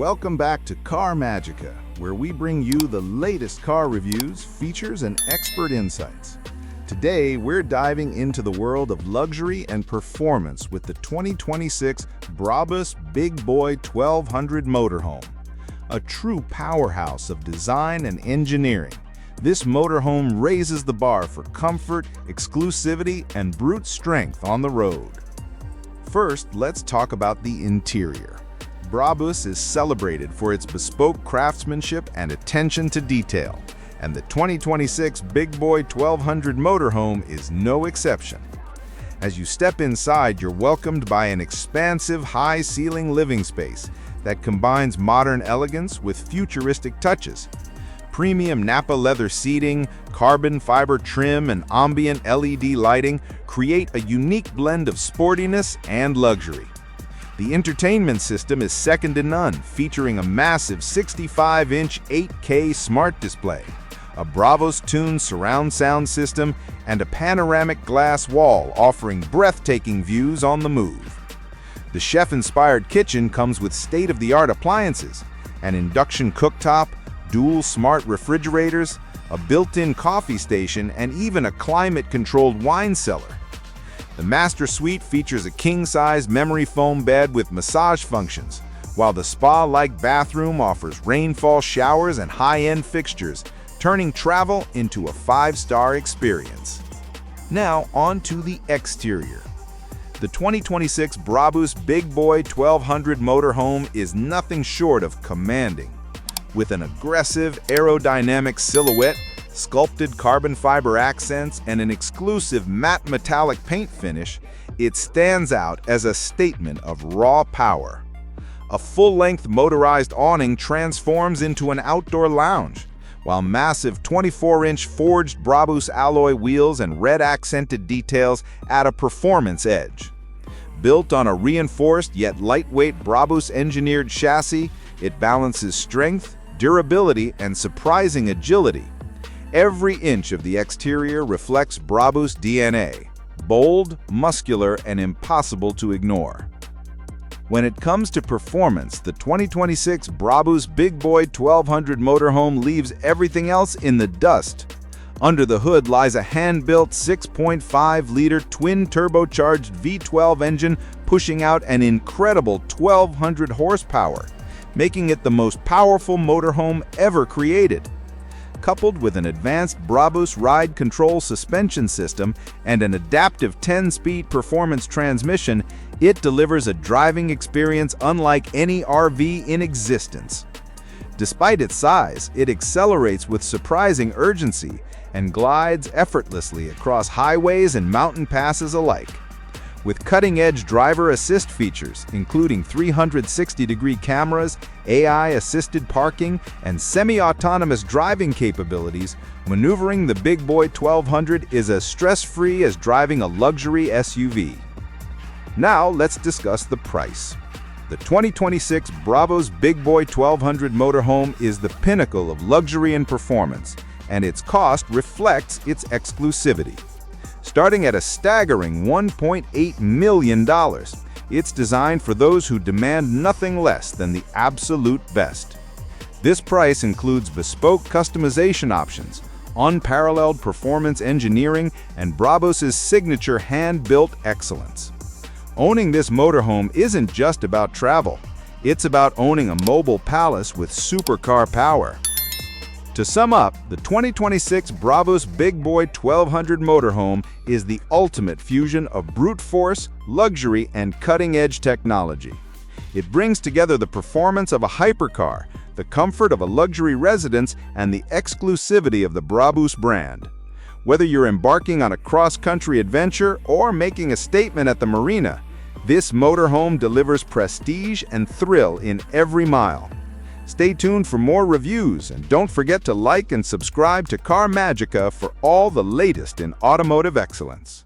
Welcome back to Car Magica, where we bring you the latest car reviews, features, and expert insights. Today, we're diving into the world of luxury and performance with the 2026 Brabus Big Boy 1200 Motorhome. A true powerhouse of design and engineering, this motorhome raises the bar for comfort, exclusivity, and brute strength on the road. First, let's talk about the interior. Brabus is celebrated for its bespoke craftsmanship and attention to detail, and the 2026 Big Boy 1200 Motorhome is no exception. As you step inside, you're welcomed by an expansive, high-ceiling living space that combines modern elegance with futuristic touches. Premium Napa leather seating, carbon fiber trim, and ambient LED lighting create a unique blend of sportiness and luxury. The entertainment system is second to none, featuring a massive 65-inch 8K smart display, a Brabus-tuned surround sound system, and a panoramic glass wall offering breathtaking views on the move. The chef-inspired kitchen comes with state-of-the-art appliances, an induction cooktop, dual smart refrigerators, a built-in coffee station, and even a climate-controlled wine cellar. The master suite features a king-size memory foam bed with massage functions, while the spa-like bathroom offers rainfall showers and high-end fixtures, turning travel into a five-star experience. Now, on to the exterior. The 2026 Brabus Big Boy 1200 Motorhome is nothing short of commanding. With an aggressive aerodynamic silhouette, sculpted carbon fiber accents, and an exclusive matte metallic paint finish, it stands out as a statement of raw power. A full-length motorized awning transforms into an outdoor lounge, while massive 24-inch forged Brabus alloy wheels and red-accented details add a performance edge. Built on a reinforced yet lightweight Brabus-engineered chassis, it balances strength, durability, and surprising agility. Every inch of the exterior reflects Brabus DNA, bold, muscular, and impossible to ignore. When it comes to performance, the 2026 Brabus Big Boy 1200 Motorhome leaves everything else in the dust. Under the hood lies a hand-built 6.5-liter twin-turbocharged V12 engine pushing out an incredible 1,200 horsepower, making it the most powerful motorhome ever created. Coupled with an advanced Brabus ride control suspension system and an adaptive 10-speed performance transmission, it delivers a driving experience unlike any RV in existence. Despite its size, it accelerates with surprising urgency and glides effortlessly across highways and mountain passes alike. With cutting-edge driver assist features, including 360-degree cameras, AI-assisted parking, and semi-autonomous driving capabilities, maneuvering the Big Boy 1200 is as stress-free as driving a luxury SUV. Now, let's discuss the price. The 2026 Brabus Big Boy 1200 Motorhome is the pinnacle of luxury and performance, and its cost reflects its exclusivity. Starting at a staggering $1.8 million, it's designed for those who demand nothing less than the absolute best. This price includes bespoke customization options, unparalleled performance engineering, and Brabus's signature hand-built excellence. Owning this motorhome isn't just about travel, it's about owning a mobile palace with supercar power. To sum up, the 2026 Brabus Big Boy 1200 Motorhome is the ultimate fusion of brute force, luxury, and cutting-edge technology. It brings together the performance of a hypercar, the comfort of a luxury residence, and the exclusivity of the Brabus brand. Whether you're embarking on a cross-country adventure or making a statement at the marina, this motorhome delivers prestige and thrill in every mile. Stay tuned for more reviews, and don't forget to like and subscribe to Car Magica for all the latest in automotive excellence.